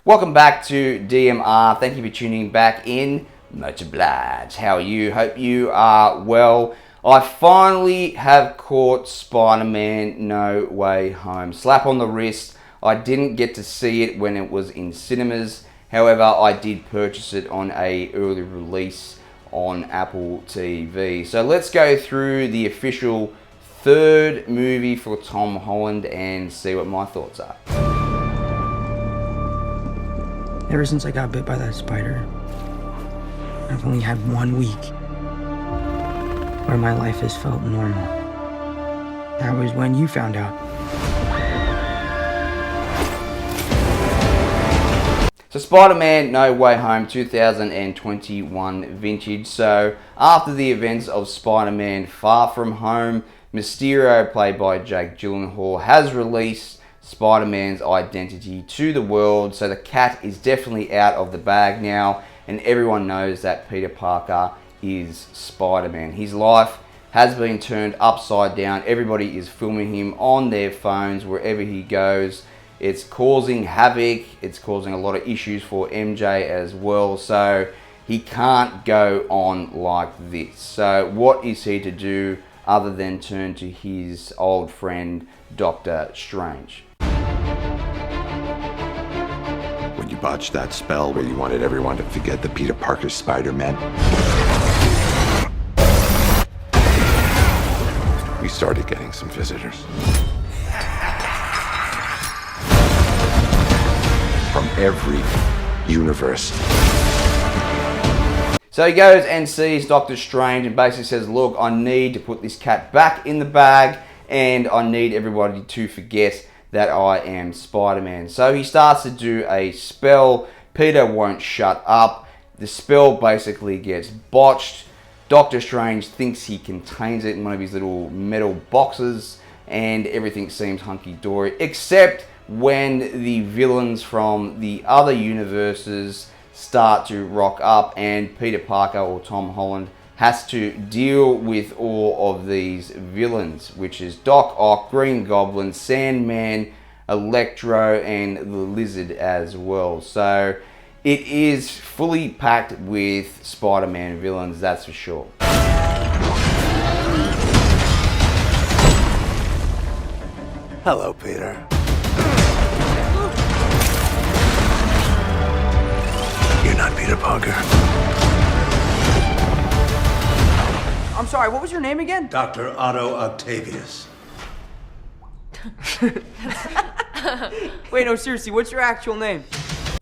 Welcome back to DMR. Thank you for tuning back in. Much obliged. How are you? Hope you are well. I finally have caught Spider-Man No Way Home. Slap on the wrist. I didn't get to see it when it was in cinemas. However, I did purchase it on a early release on Apple TV. So let's go through the official third movie for Tom Holland and see what my thoughts are. Ever since I got bit by that spider, I've only had 1 week where my life has felt normal. That was when you found out. So Spider-Man No Way Home 2021 vintage. So after the events of Spider-Man Far From Home, Mysterio, played by Jake Gyllenhaal, has released Spider-Man's identity to the world. So the cat is definitely out of the bag now, and everyone knows that Peter Parker is Spider-Man. His life has been turned upside down. Everybody is filming him on their phones wherever he goes. It's causing havoc. It's causing a lot of issues for MJ as well. So he can't go on like this. So what is he to do other than turn to his old friend, Doctor Strange? When you botched that spell where you wanted everyone to forget that Peter Parker's Spider-Man, we started getting some visitors. From every universe. So he goes and sees Doctor Strange and basically says, look, I need to put this cat back in the bag and I need everybody to forget that I am Spider-Man. So he starts to do a spell. Peter won't shut up. The spell basically gets botched. Doctor Strange thinks he contains it in one of his little metal boxes and everything seems hunky-dory, except when the villains from the other universes start to rock up and Peter Parker, or Tom Holland, has to deal with all of these villains, which is Doc Ock, Green Goblin, Sandman, Electro, and the Lizard as well. So it is fully packed with Spider-Man villains, that's for sure. Hello, Peter. You're not Peter Parker. I'm sorry, what was your name again? Dr. Otto Octavius. Wait, no, seriously, what's your actual name?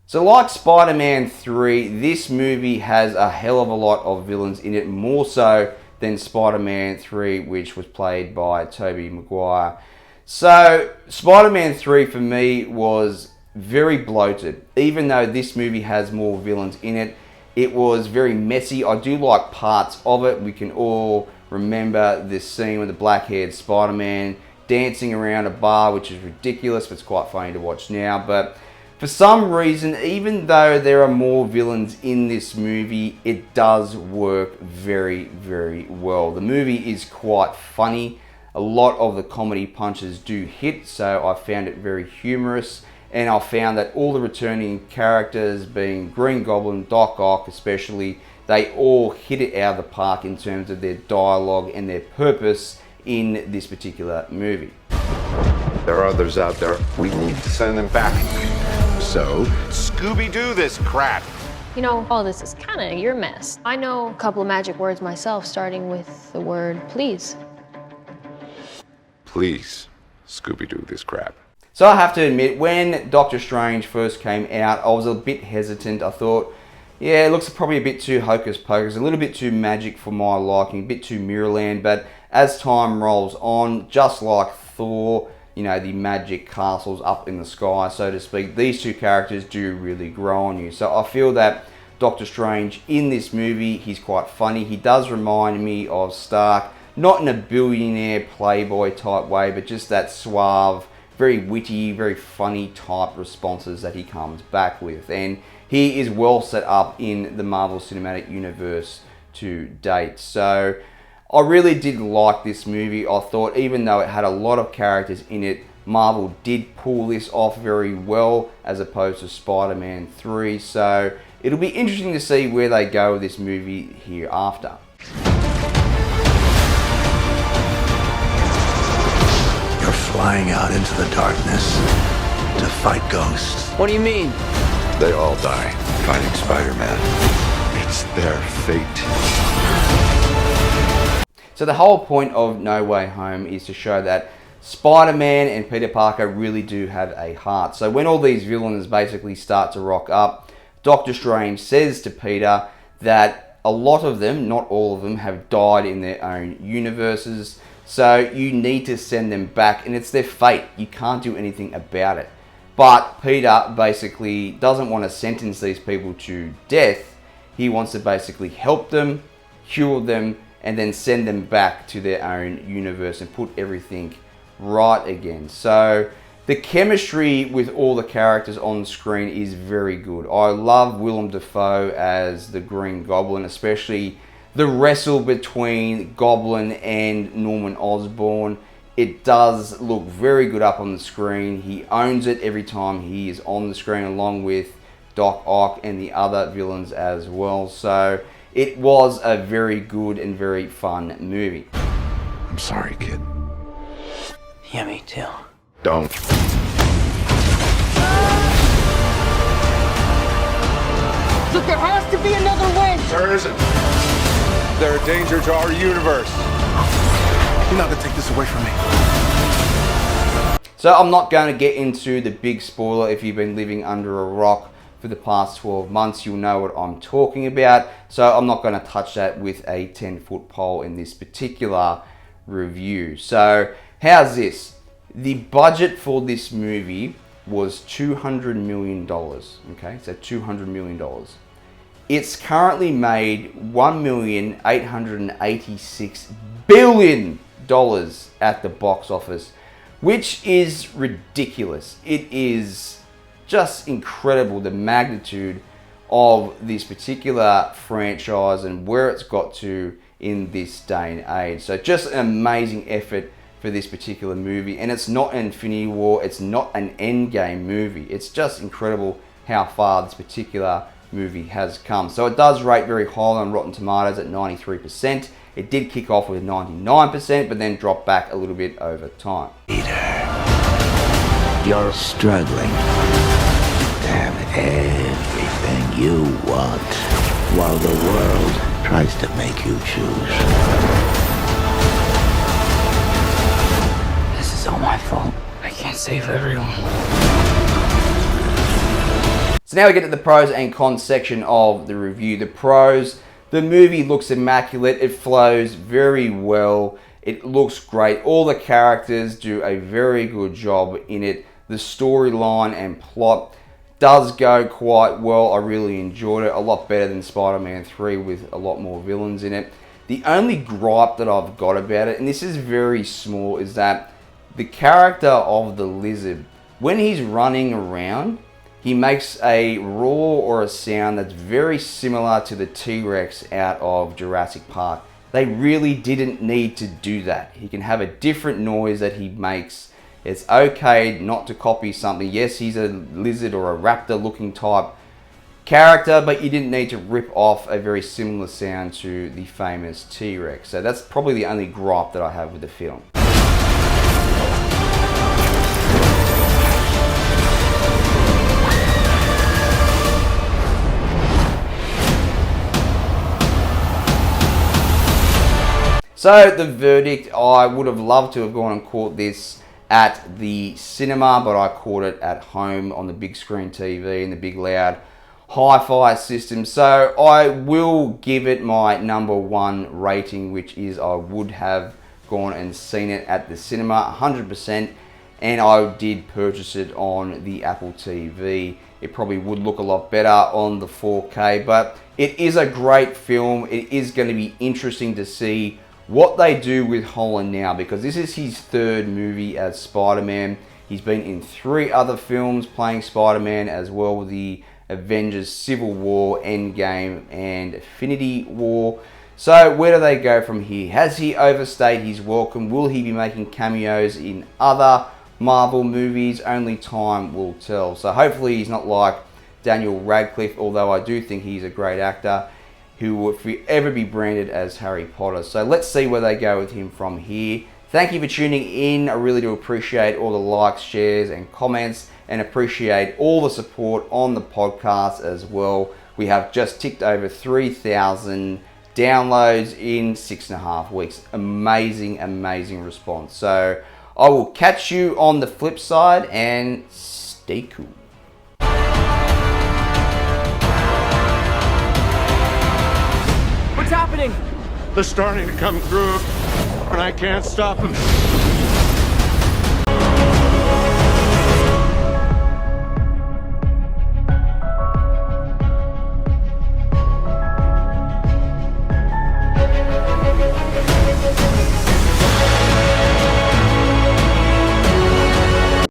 So like Spider-Man 3, this movie has a hell of a lot of villains in it, more so than Spider-Man 3, which was played by Tobey Maguire. So Spider-Man 3 for me was very bloated. Even though this movie has more villains in it, it was very messy. I do like parts of it. We can all remember this scene with the black-haired Spider-Man dancing around a bar, which is ridiculous, but it's quite funny to watch now. But for some reason, even though there are more villains in this movie, it does work very, very well. The movie is quite funny. A lot of the comedy punches do hit, so I found it very humorous. And I found that all the returning characters, being Green Goblin, Doc Ock especially, they all hit it out of the park in terms of their dialogue and their purpose in this particular movie. There are others out there. We need to send them back. So, Scooby-Doo this crap. You know, all this is kind of your mess. I know a couple of magic words myself, starting with the word please. Please, Scooby-Doo this crap. So I have to admit, when Doctor Strange first came out, I was a bit hesitant. I thought, yeah, it looks probably a bit too hocus pocus, a little bit too magic for my liking, a bit too Mirrorland. But as time rolls on, just like Thor, you know, the magic castles up in the sky, so to speak, these two characters do really grow on you. So I feel that Doctor Strange in this movie, he's quite funny. He does remind me of Stark, not in a billionaire playboy type way, but just that suave, very witty, very funny type responses that he comes back with. And he is well set up in the Marvel Cinematic Universe to date. So I really did like this movie. I thought even though it had a lot of characters in it, Marvel did pull this off very well as opposed to Spider-Man 3. So it'll be interesting to see where they go with this movie hereafter. You're flying out into the darkness to fight ghosts. What do you mean? They all die fighting Spider-Man. It's their fate. So the whole point of No Way Home is to show that Spider-Man and Peter Parker really do have a heart. So when all these villains basically start to rock up, Doctor Strange says to Peter that a lot of them, not all of them, have died in their own universes. So you need to send them back, and it's their fate. You can't do anything about it. But Peter basically doesn't want to sentence these people to death. He wants to basically help them, cure them, and then send them back to their own universe and put everything right again. So the chemistry with all the characters on screen is very good. I love Willem Dafoe as the Green Goblin, especially the wrestle between Goblin and Norman Osborn. It does look very good up on the screen. He owns it every time he is on the screen, along with Doc Ock and the other villains as well. So it was a very good and very fun movie. I'm sorry, kid. Yeah, me too. Don't. Look, there has to be another way. There isn't. They're a danger to our universe. You're not gonna take this away from me. So I'm not going to get into the big spoiler. If you've been living under a rock for the past 12 months, you'll know what I'm talking about. So I'm not going to touch that with a 10-foot pole in this particular review. So how's this? The budget for this movie was $200 million. Okay, so $200 million. It's currently made $1,886 billion at the box office, which is ridiculous. It is just incredible, the magnitude of this particular franchise and where it's got to in this day and age. So just an amazing effort for this particular movie. And it's not an Infinity War, it's not an Endgame movie. It's just incredible how far this particular movie has come. So it does rate very highly on Rotten Tomatoes at 93%. It did kick off with 99%, but then drop back a little bit over time. Peter, you're struggling to have everything you want while the world tries to make you choose. This is all my fault. I can't save everyone. So now we get to the pros and cons section of the review. The pros: the movie looks immaculate. It flows very well. It looks great. All the characters do a very good job in it. The storyline and plot does go quite well. I really enjoyed it. A lot better than Spider-Man 3 with a lot more villains in it. The only gripe that I've got about it, and this is very small, is that the character of the Lizard, when he's running around, he makes a roar or a sound that's very similar to the T-Rex out of Jurassic Park. They really didn't need to do that. He can have a different noise that he makes. It's okay not to copy something. Yes, he's a lizard or a raptor looking type character, but you didn't need to rip off a very similar sound to the famous T-Rex. So that's probably the only gripe that I have with the film. So the verdict, I would have loved to have gone and caught this at the cinema, but I caught it at home on the big screen TV and the big loud hi-fi system. So I will give it my #1 rating, which is I would have gone and seen it at the cinema 100%, and I did purchase it on the Apple TV. It probably would look a lot better on the 4K, but it is a great film. It is going to be interesting to see what they do with Holland now, because this is his 3rd movie as Spider-Man. He's been in 3 other films playing Spider-Man as well, with the Avengers Civil War, Endgame, and Infinity War. So where do they go from here? Has he overstayed his welcome? Will he be making cameos in other Marvel movies. Only time will tell. So hopefully he's not like Daniel Radcliffe, although I do think he's a great actor who would forever be branded as Harry Potter. So let's see where they go with him from here. Thank you for tuning in. I really do appreciate all the likes, shares, and comments, and appreciate all the support on the podcast as well. We have just ticked over 3,000 downloads in 6.5 weeks. Amazing, amazing response. So I will catch you on the flip side, and stay cool. What's happening? They're starting to come through, and I can't stop them.